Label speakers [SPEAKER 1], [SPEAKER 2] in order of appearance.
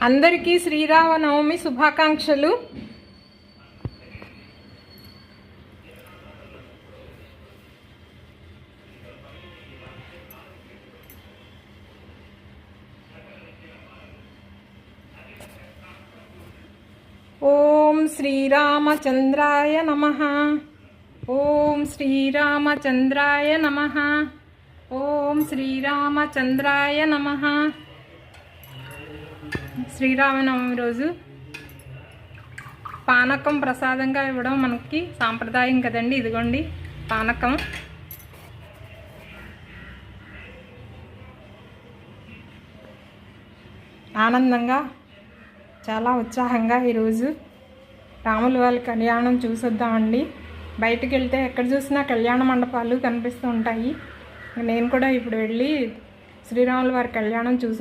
[SPEAKER 1] అందరికీ శ్రీరామనవమి శుభాకాంక్షలు. ఓం శ్రీరామచంద్రాయ నమః. ఓం శ్రీరామచంద్రాయ నమః. ఓం శ్రీరామచంద్రాయ నమః. శ్రీరామనవమి రోజు పానకం ప్రసాదంగా ఇవ్వడం మనకి సాంప్రదాయం కదండి. ఇదిగోండి పానకం. ఆనందంగా చాలా ఉత్సాహంగా ఈరోజు రాముల వారి కళ్యాణం చూసొద్దామండి. బయటికి వెళ్తే ఎక్కడ చూసినా కళ్యాణ మండపాలు కనిపిస్తూ ఉంటాయి. నేను కూడా ఇప్పుడు వెళ్ళి శ్రీరాముల వారి కళ్యాణం చూసి